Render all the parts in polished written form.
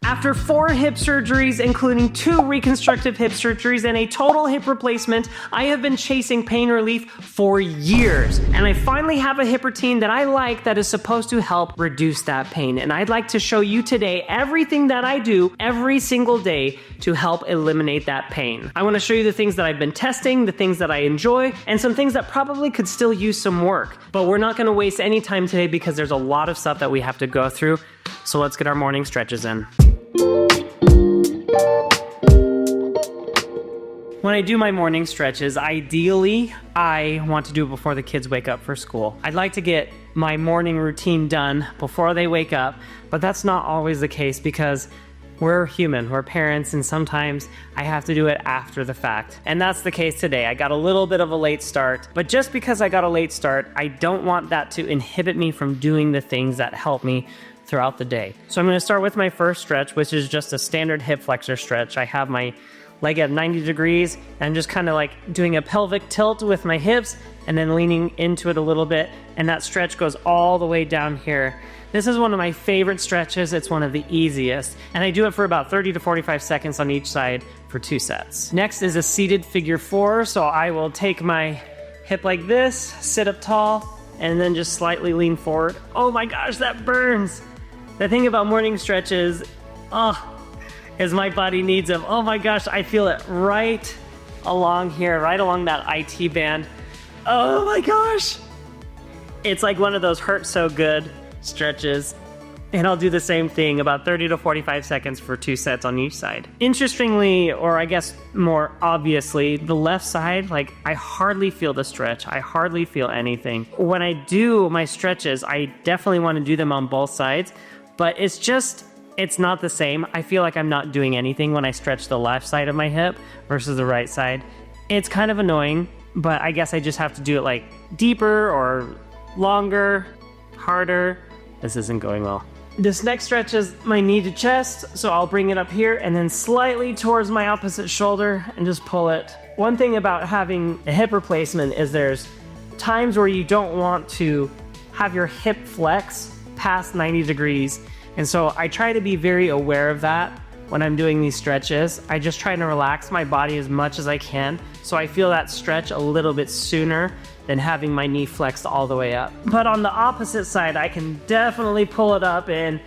After 4 hip surgeries, including 2 reconstructive hip surgeries and a total hip replacement, I have been chasing pain relief for years. And I finally have a hip routine that I like that is supposed to help reduce that pain. And I'd like to show you today everything that I do every single day to help eliminate that pain. I want to show you the things that I've been testing, the things that I enjoy, and some things that probably could still use some work. But we're not going to waste any time today because there's a lot of stuff that we have to go through. So let's get our morning stretches in. When I do my morning stretches, ideally, I want to do it before the kids wake up for school. I'd like to get my morning routine done before they wake up, but that's not always the case because we're human, we're parents, and sometimes I have to do it after the fact. And that's the case today. I got a little bit of a late start, but just because I got a late start, I don't want that to inhibit me from doing the things that help me throughout the day. So I'm going to start with my first stretch, which is just a standard hip flexor stretch. I have my leg at 90 degrees, and I'm just kind of like doing a pelvic tilt with my hips and then leaning into it a little bit, and that stretch goes all the way down here. This is one of my favorite stretches. It's one of the easiest, and I do it for about 30 to 45 seconds on each side for 2 sets. Next is a seated figure 4, so I will take my hip like this, sit up tall, and then just slightly lean forward. Oh my gosh, that burns! The thing about morning stretches, is my body needs them. Oh my gosh, I feel it right along here, right along that IT band. Oh my gosh! It's like one of those hurt so good stretches. And I'll do the same thing, about 30 to 45 seconds for 2 sets on each side. Interestingly, or I guess more obviously, the left side, like I hardly feel the stretch. I hardly feel anything. When I do my stretches, I definitely want to do them on both sides, but it's not the same. I feel like I'm not doing anything when I stretch the left side of my hip versus the right side. It's kind of annoying, but I guess I just have to do it like deeper or longer, harder. This isn't going well. This next stretch is my knee to chest, so I'll bring it up here and then slightly towards my opposite shoulder and just pull it. One thing about having a hip replacement is there's times where you don't want to have your hip flex past 90 degrees. And so I try to be very aware of that when I'm doing these stretches. I just try to relax my body as much as I can so I feel that stretch a little bit sooner than having my knee flexed all the way up. But on the opposite side, I can definitely pull it up and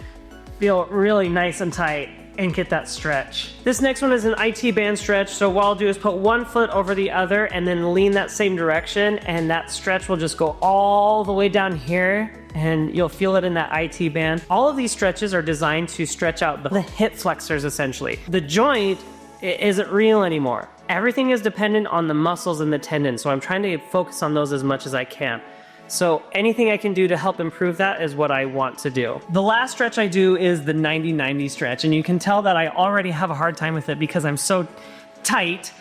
feel really nice and tight and get that stretch. This next one is an IT band stretch. So what I'll do is put one foot over the other and then lean that same direction, and that stretch will just go all the way down here and you'll feel it in that IT band. All of these stretches are designed to stretch out the hip flexors essentially. The joint isn't real anymore. Everything is dependent on the muscles and the tendons, so I'm trying to focus on those as much as I can. So anything I can do to help improve that is what I want to do. The last stretch I do is the 90-90 stretch, and you can tell that I already have a hard time with it because I'm so tight.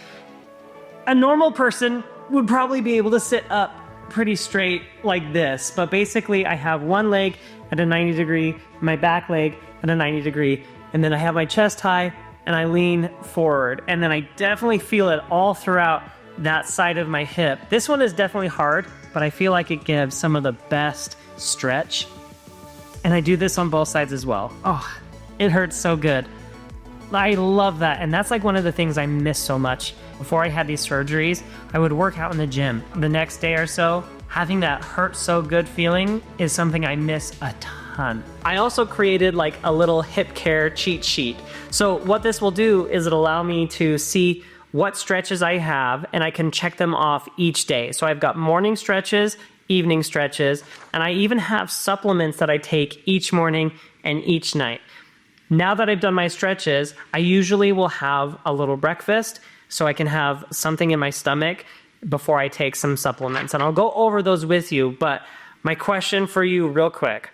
A normal person would probably be able to sit up pretty straight like this, but basically I have one leg at a 90 degree, my back leg at a 90 degree, and then I have my chest high and I lean forward, and then I definitely feel it all throughout that side of my hip. This one is definitely hard, but I feel like it gives some of the best stretch, and I do this on both sides as well. Oh, it hurts so good. I love that, and that's like one of the things I miss so much. Before I had these surgeries, I would work out in the gym. The next day or so, having that hurt so good feeling is something I miss a ton. I also created like a little hip care cheat sheet. So what this will do is it'll allow me to see what stretches I have, and I can check them off each day. So I've got morning stretches, evening stretches, and I even have supplements that I take each morning and each night. Now that I've done my stretches, I usually will have a little breakfast so I can have something in my stomach before I take some supplements. And I'll go over those with you, but my question for you real quick.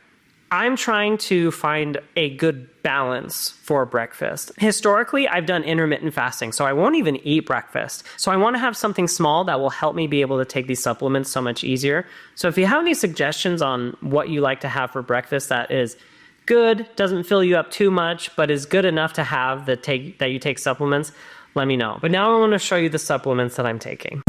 I'm trying to find a good balance for breakfast. Historically, I've done intermittent fasting, so I won't even eat breakfast. So I want to have something small that will help me be able to take these supplements so much easier. So if you have any suggestions on what you like to have for breakfast that is good, doesn't fill you up too much, but is good enough to have that you take supplements, let me know. But now I want to show you the supplements that I'm taking.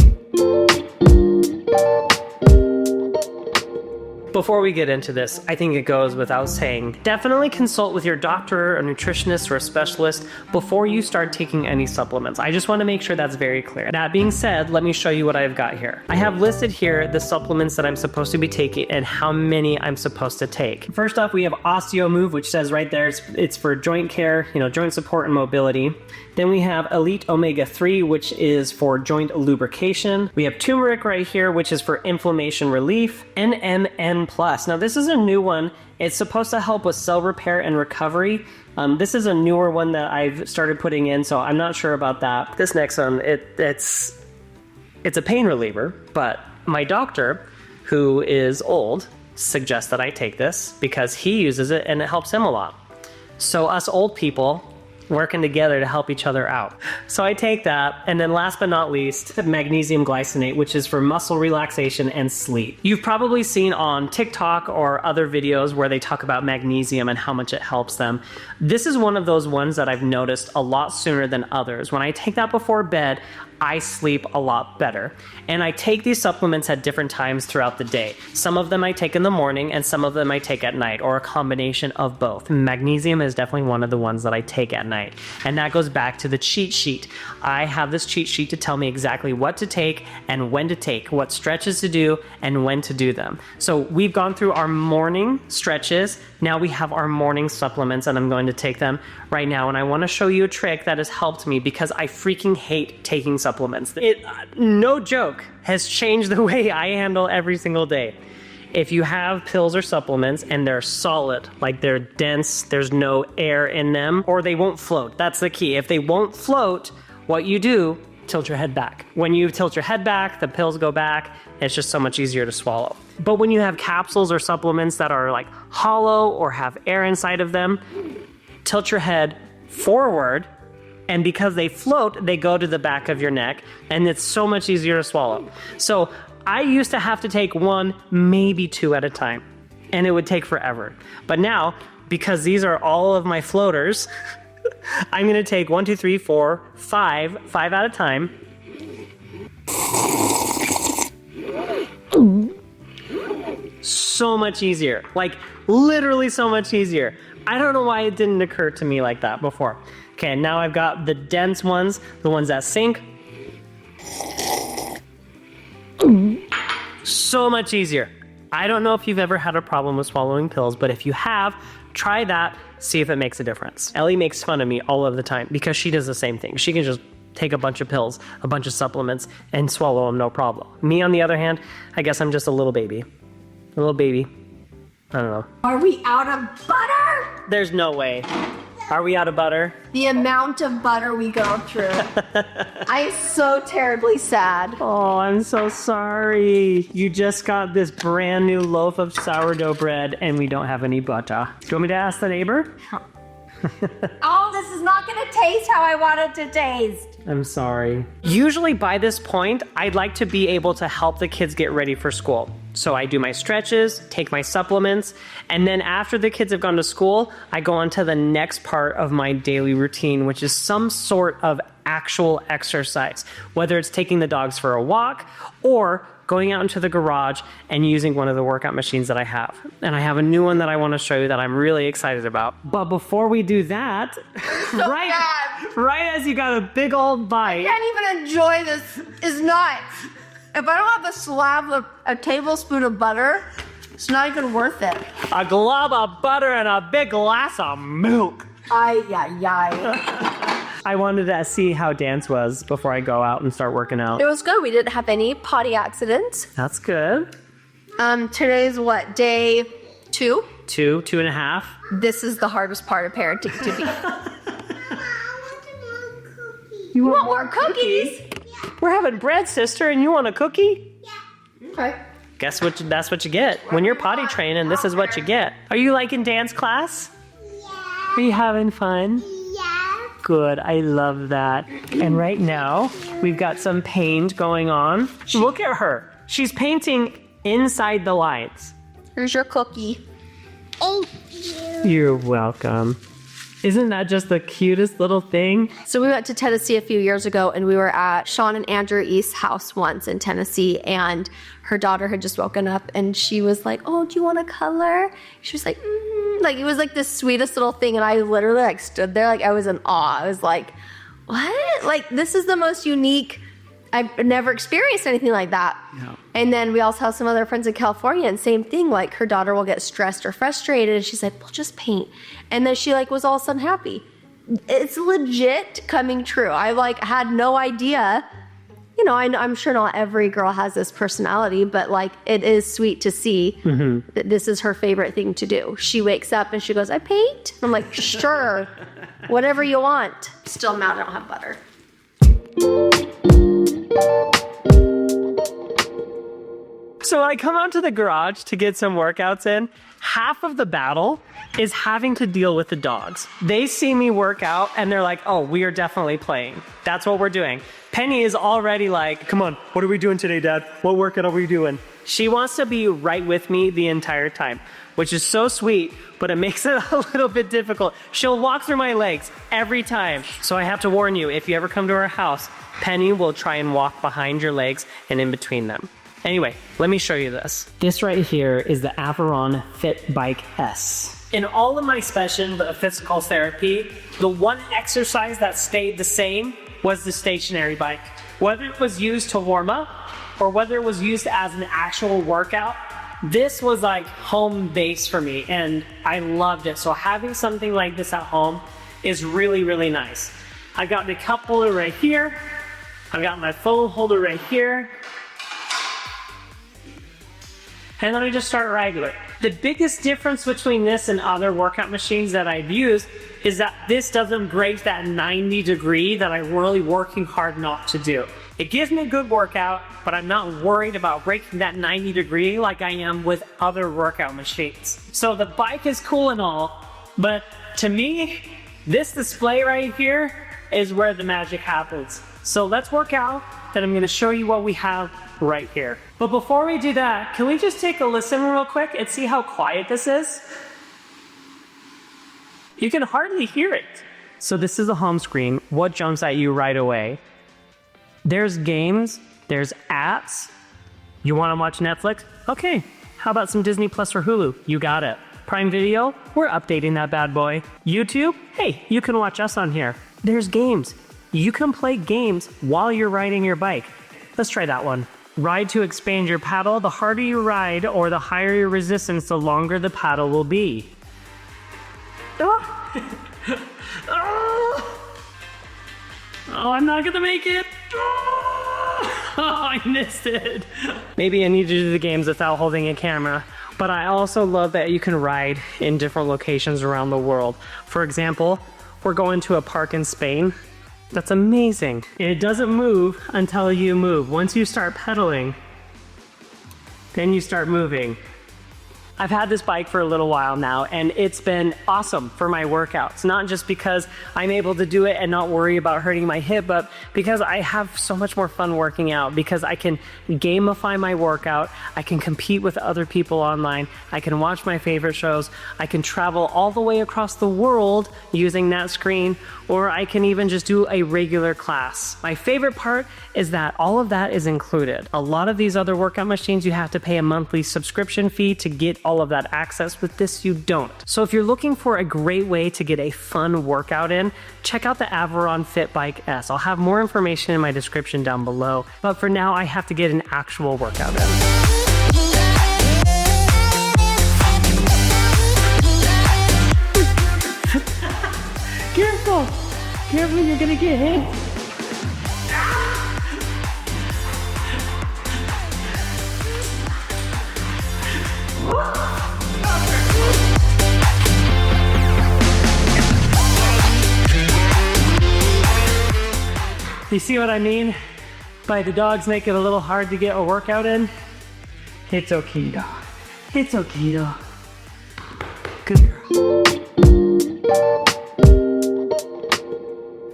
Before we get into this, I think it goes without saying, definitely consult with your doctor, a nutritionist, or a specialist before you start taking any supplements. I just want to make sure that's very clear. That being said, let me show you what I've got here. I have listed here the supplements that I'm supposed to be taking and how many I'm supposed to take. First off, we have Osteo Move, which says right there it's for joint care, joint support and mobility. Then we have Elite Omega 3, which is for joint lubrication. We have turmeric right here, which is for inflammation relief. NMN Plus. Now this is a new one. It's supposed to help with cell repair and recovery. This is a newer one that I've started putting in, so I'm not sure about that. This next one, it's a pain reliever, but my doctor, who is old, suggests that I take this because he uses it and it helps him a lot. So us old people working together to help each other out. So I take that, and then last but not least, magnesium glycinate, which is for muscle relaxation and sleep. You've probably seen on TikTok or other videos where they talk about magnesium and how much it helps them. This is one of those ones that I've noticed a lot sooner than others. When I take that before bed, I sleep a lot better. And I take these supplements at different times throughout the day. Some of them I take in the morning and some of them I take at night, or a combination of both. Magnesium is definitely one of the ones that I take at night. And that goes back to the cheat sheet. I have this cheat sheet to tell me exactly what to take and when to take, what stretches to do and when to do them. So we've gone through our morning stretches. Now we have our morning supplements and I'm going to take them right now. And I want to show you a trick that has helped me because I freaking hate taking supplements. It, no joke, has changed the way I handle every single day. If you have pills or supplements and they're solid, like they're dense, there's no air in them, or they won't float. That's the key. If they won't float, what you do, tilt your head back. When you tilt your head back, the pills go back. It's just so much easier to swallow. But when you have capsules or supplements that are like hollow or have air inside of them, tilt your head forward, and because they float, they go to the back of your neck, and it's so much easier to swallow. So I used to have to take one, maybe two at a time, and it would take forever. But now, because these are all of my floaters, I'm gonna take 1, 2, 3, 4, 5 at a time. So much easier, like literally so much easier. I don't know why it didn't occur to me like that before. Okay, now I've got the dense ones, the ones that sink. So much easier. I don't know if you've ever had a problem with swallowing pills, but if you have, try that, see if it makes a difference. Ellie makes fun of me all of the time because she does the same thing. She can just take a bunch of pills, a bunch of supplements, and swallow them no problem. Me, on the other hand, I guess I'm just a little baby. A little baby. I don't know. Are we out of butter? There's no way. Are we out of butter? The amount of butter we go through. I'm so terribly sad. Oh, I'm so sorry. You just got this brand new loaf of sourdough bread and we don't have any butter. Do you want me to ask the neighbor? Oh, this is not gonna taste how I want it to taste. I'm sorry. Usually by this point, I'd like to be able to help the kids get ready for school. So I do my stretches, take my supplements, and then after the kids have gone to school, I go on to the next part of my daily routine, which is some sort of actual exercise, whether it's taking the dogs for a walk or going out into the garage and using one of the workout machines that I have. And I have a new one that I want to show you that I'm really excited about. But before we do that, right as you got a big old bite. I can't even enjoy this. It's not. If I don't have a slab of a tablespoon of butter, it's not even worth it. A glob of butter and a big glass of milk. Ay, ay, ay. I wanted to see how dance was before I go out and start working out. It was good. We didn't have any potty accidents. That's good. Today's what, day 2? 2.5. This is the hardest part of parenting to be. You want more cookies? We're having bread, sister, and you want a cookie? Yeah. Okay. Guess what? That's what you get. When you're potty training, this is what you get. Are you liking dance class? Yeah. Are you having fun? Yeah. Good, I love that. And right now, we've got some paint going on. Look at her. She's painting inside the lines. Here's your cookie. Thank you. You're welcome. Isn't that just the cutest little thing? So we went to Tennessee a few years ago, and we were at Sean and Andrew East's house once in Tennessee, and her daughter had just woken up, and she was like, "Oh, do you want to color?" She was like, like it was like the sweetest little thing, and I literally like stood there like I was in awe. I was like, "What? Like this is the most unique." I've never experienced anything like that. Yeah. And then we also have some other friends in California, and same thing, like her daughter will get stressed or frustrated, and she's like, "Well, just paint." And then she like was all of a sudden happy. It's legit coming true. I like had no idea. You know, I'm sure not every girl has this personality, but like it is sweet to see that this is her favorite thing to do. She wakes up and she goes, "I paint." I'm like, "Sure, whatever you want." Still mad I don't have butter. So I come out to the garage to get some workouts in. Half of the battle is having to deal with the dogs. They see me work out and they're like, "Oh, we are definitely playing. That's what we're doing." Penny is already like, "Come on, what are we doing today, Dad? What workout are we doing?" She wants to be right with me the entire time, which is so sweet, but it makes it a little bit difficult. She'll walk through my legs every time. So I have to warn you, if you ever come to our house, Penny will try and walk behind your legs and in between them. Anyway, let me show you this. This right here is the Averon Fit Bike S. In all of my physical therapy, the one exercise that stayed the same was the stationary bike. Whether it was used to warm up or whether it was used as an actual workout, this was like home base for me and I loved it. So having something like this at home is really, really nice. I got the cup holder right here. I've got my phone holder right here. And then I just start regular. The biggest difference between this and other workout machines that I've used is that this doesn't break that 90 degree that I'm really working hard not to do. It gives me a good workout, but I'm not worried about breaking that 90 degree like I am with other workout machines. So the bike is cool and all, but to me, this display right here is where the magic happens. So let's work out, then I'm gonna show you what we have right here. But before we do that, can we just take a listen real quick and see how quiet this is? You can hardly hear it. So this is the home screen. What jumps at you right away? There's games, there's apps. You wanna watch Netflix? Okay, how about some Disney Plus or Hulu? You got it. Prime Video? We're updating that bad boy. YouTube? Hey, you can watch us on here. There's games. You can play games while you're riding your bike. Let's try that one. Ride to expand your paddle. The harder you ride or the higher your resistance, the longer the paddle will be. Oh, I'm not gonna make it. Oh, I missed it. Maybe I need to do the games without holding a camera, but I also love that you can ride in different locations around the world. For example, we're going to a park in Spain. That's amazing. It doesn't move until you move. Once you start pedaling, then you start moving. I've had this bike for a little while now, and it's been awesome for my workouts. Not just because I'm able to do it and not worry about hurting my hip, but because I have so much more fun working out, because I can gamify my workout, I can compete with other people online, I can watch my favorite shows, I can travel all the way across the world using that screen, or I can even just do a regular class. My favorite part is that all of that is included. A lot of these other workout machines, you have to pay a monthly subscription fee to get all of that access. With this, you don't. So if you're looking for a great way to get a fun workout in, check out the Averon Fit Bike S. I'll have more information in my description down below. But for now, I have to get an actual workout in. Careful! Careful, you're gonna get hit. You see what I mean by the dogs make it a little hard to get a workout in? It's okay, dog. It's okay, dog. Good girl.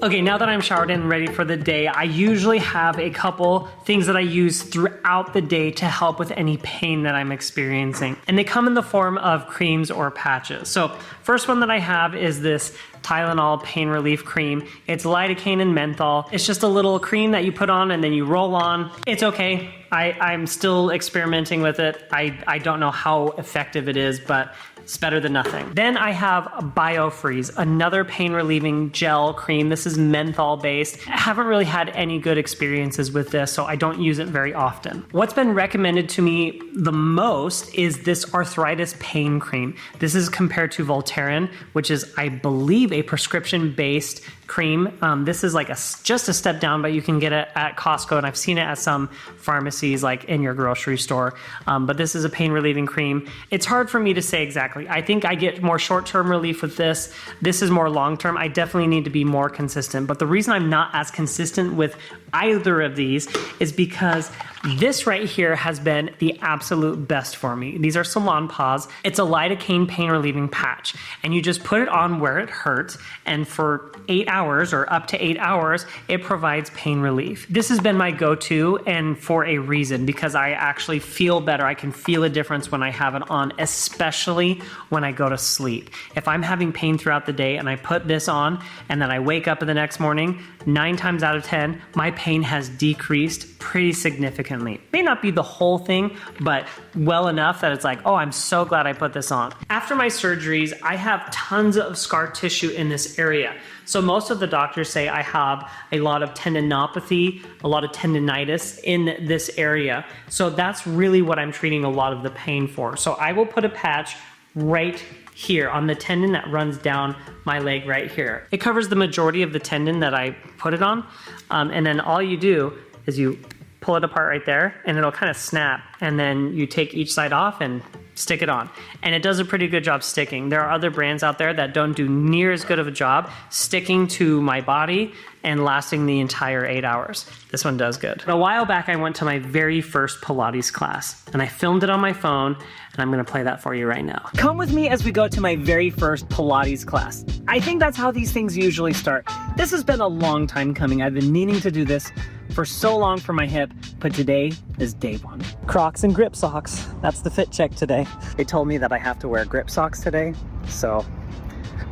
Okay, now that I'm showered and ready for the day, I usually have a couple things that I use throughout the day to help with any pain that I'm experiencing. And they come in the form of creams or patches. So first one that I have is this Tylenol pain relief cream. It's lidocaine and menthol. It's just a little cream that you put on and then you roll on. It's okay. I'm still experimenting with it. I don't know how effective it is, but it's better than nothing. Then I have BioFreeze, another pain relieving gel cream. This is menthol based. I haven't really had any good experiences with this, so I don't use it very often. What's been recommended to me the most is this arthritis pain cream. This is compared to Voltaren, which is, I believe, a prescription based cream. This is like just a step down, but you can get it at Costco, and I've seen it at some pharmacies, like in your grocery store. But this is a pain relieving cream. It's hard for me to say exactly. I think I get more short-term relief with this. This is more long-term. I definitely need to be more consistent. But the reason I'm not as consistent with either of these is because this right here has been the absolute best for me. These are Salon Paws. It's a lidocaine pain relieving patch, and you just put it on where it hurts, and for 8 hours or up to 8 hours, it provides pain relief. This has been my go-to, and for a reason, because I actually feel better. I can feel a difference when I have it on, especially when I go to sleep. If I'm having pain throughout the day and I put this on and then I wake up in the next morning, 9 times out of 10, my pain has decreased pretty significantly. May not be the whole thing, but well enough that it's like, oh, I'm so glad I put this on. After my surgeries, I have tons of scar tissue in this area. So most of the doctors say I have a lot of tendinopathy, a lot of tendinitis in this area. So that's really what I'm treating a lot of the pain for. So I will put a patch right here on the tendon that runs down my leg right here. It covers the majority of the tendon that I put it on. And then all you do is you pull it apart right there and it'll kind of snap, and then you take each side off and stick it on. And it does a pretty good job sticking. There are other brands out there that don't do near as good of a job sticking to my body and lasting the entire 8 hours. This one does good. A while back, I went to my very first Pilates class, and I filmed it on my phone, and I'm gonna play that for you right now. Come with me as we go to my very first Pilates class. I think that's how these things usually start. This has been a long time coming. I've been meaning to do this for so long for my hip, but today is day one. Crocs and grip socks. That's the fit check today. They told me that I have to wear grip socks today, so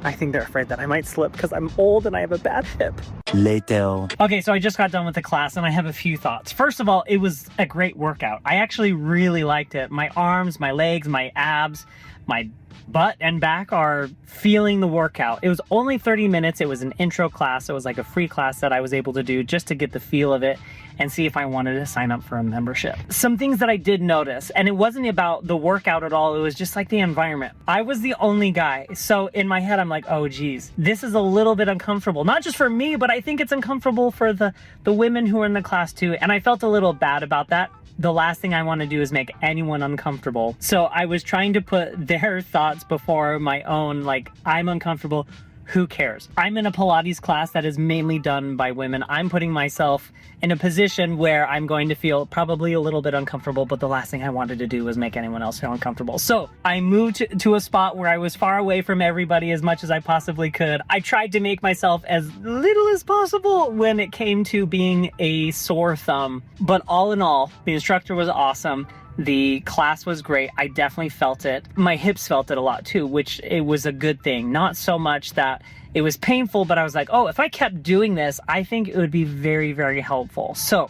I think they're afraid that I might slip because I'm old and I have a bad hip. Later. Okay, so I just got done with the class and I have a few thoughts. First of all, it was a great workout. I actually really liked it. My arms, my legs, my abs, my butt and back are feeling the workout. It was only 30 minutes. It was an intro class. It was like a free class that I was able to do just to get the feel of it and see if I wanted to sign up for a membership. Some things that I did notice, and it wasn't about the workout at all. It was just like the environment. I was the only guy. So in my head, I'm like, oh geez, this is a little bit uncomfortable. Not just for me, but I think it's uncomfortable for the women who are in the class too. And I felt a little bad about that. The last thing I want to do is make anyone uncomfortable. So I was trying to put their thoughts before my own, like, I'm uncomfortable. Who cares? I'm in a Pilates class that is mainly done by women. I'm putting myself in a position where I'm going to feel probably a little bit uncomfortable, but the last thing I wanted to do was make anyone else feel uncomfortable. So I moved to a spot where I was far away from everybody as much as I possibly could. I tried to make myself as little as possible when it came to being a sore thumb. But all in all, the instructor was awesome. The class was great. I definitely felt it. My hips felt it a lot too, which it was a good thing. Not so much that it was painful, but I was like, oh, if I kept doing this, I think it would be very, very helpful. So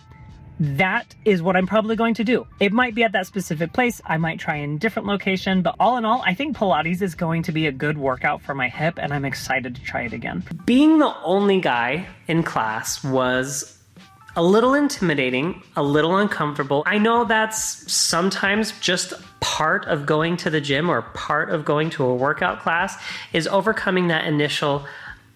that is what I'm probably going to do. It might be at that specific place. I might try in a different location, but all in all, I think Pilates is going to be a good workout for my hip, and I'm excited to try it again. Being the only guy in class was a little intimidating, a little uncomfortable. I know that's sometimes just part of going to the gym or part of going to a workout class is overcoming that initial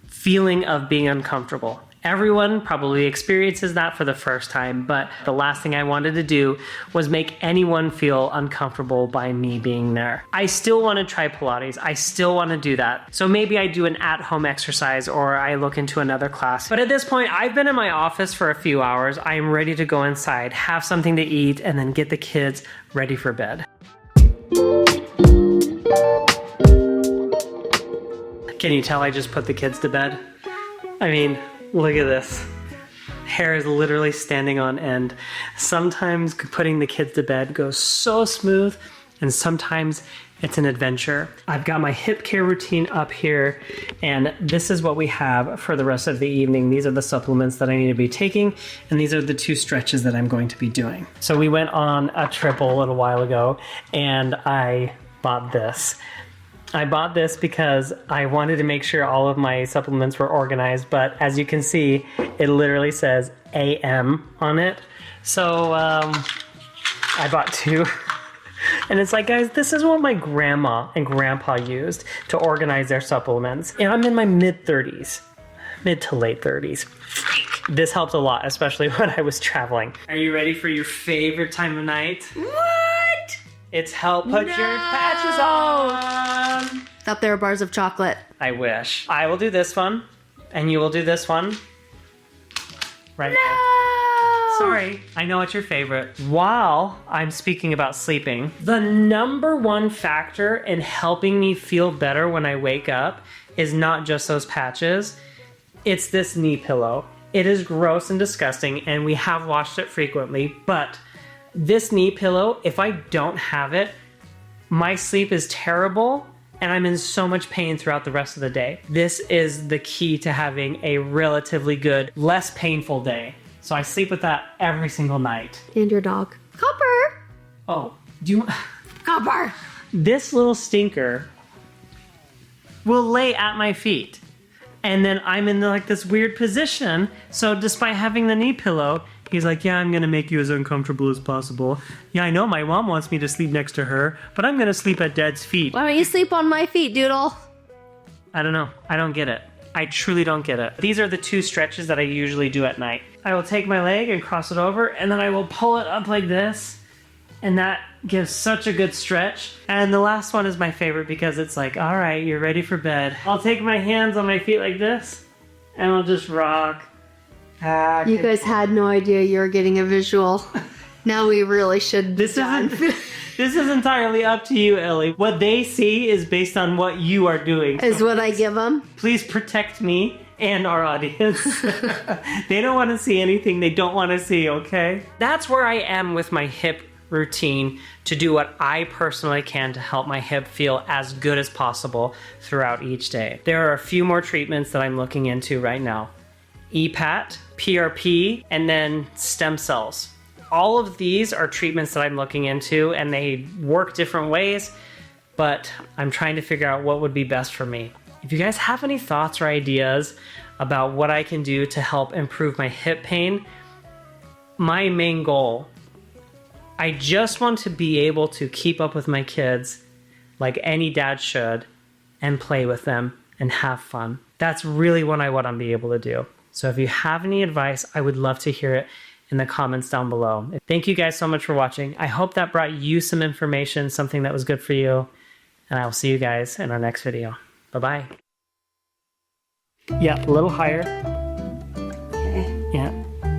feeling of being uncomfortable. Everyone probably experiences that for the first time, but the last thing I wanted to do was make anyone feel uncomfortable by me being there. I still want to try Pilates. I still want to do that. So maybe I do an at-home exercise or I look into another class. But at this point, I've been in my office for a few hours. I am ready to go inside, have something to eat, and then get the kids ready for bed. Can you tell I just put the kids to bed? I mean, look at this. Hair is literally standing on end. Sometimes putting the kids to bed goes so smooth, and sometimes It's an adventure. I've got my hip care routine up here, and this is what we have for the rest of the evening. These are the supplements that I need to be taking, and these are the 2 stretches that I'm going to be doing. So we went on a trip a little while ago, and I bought this. I bought this because I wanted to make sure all of my supplements were organized, but as you can see, it literally says AM on it. So I bought 2. And it's like, guys, this is what my grandma and grandpa used to organize their supplements. And I'm in my mid-30s, mid to late 30s. Freak. This helped a lot, especially when I was traveling. Are you ready for your favorite time of night? What? It's help put your patches on. Thought they were bars of chocolate. I wish. I will do this one, and you will do this one. Right now. Sorry, I know it's your favorite. While I'm speaking about sleeping, the #1 factor in helping me feel better when I wake up is not just those patches, it's this knee pillow. It is gross and disgusting, and we have washed it frequently, but this knee pillow, if I don't have it, my sleep is terrible, and I'm in so much pain throughout the rest of the day. This is the key to having a relatively good, less painful day. So I sleep with that every single night. And your dog. Copper! Oh, do you... Copper! This little stinker will lay at my feet. And then I'm in like this weird position. So despite having the knee pillow, he's like, yeah, I'm gonna make you as uncomfortable as possible. Yeah, I know my mom wants me to sleep next to her, but I'm gonna sleep at Dad's feet. Why don't you sleep on my feet, Doodle? I don't know. I don't get it. I truly don't get it. These are the 2 stretches that I usually do at night. I will take my leg and cross it over, and then I will pull it up like this, and that gives such a good stretch. And the last one is my favorite because it's like, all right, you're ready for bed. I'll take my hands on my feet like this, and I'll just rock. You guys had no idea you were getting a visual. Now we really should. This is entirely up to you, Ellie. What they see is based on what you are doing. Is what I give them. Please protect me and our audience. They don't want to see anything they don't want to see, okay? That's where I am with my hip routine, to do what I personally can to help my hip feel as good as possible throughout each day. There are a few more treatments that I'm looking into right now. EPAT, PRP, and then stem cells. All of these are treatments that I'm looking into, and they work different ways, but I'm trying to figure out what would be best for me. If you guys have any thoughts or ideas about what I can do to help improve my hip pain, my main goal, I just want to be able to keep up with my kids like any dad should and play with them and have fun. That's really what I want to be able to do. So if you have any advice, I would love to hear it in the comments down below. Thank you guys so much for watching. I hope that brought you some information, something that was good for you, and I will see you guys in our next video. Bye-bye. Yeah, a little higher. Okay. Yeah,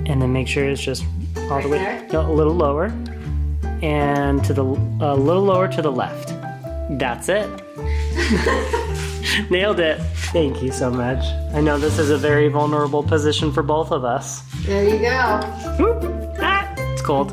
and then make sure it's just all the way, there? no, a little lower, and to the a little lower to the left. That's it. Nailed it. Thank you so much. I know this is a very vulnerable position for both of us. There you go. Whoop. Ah, it's cold.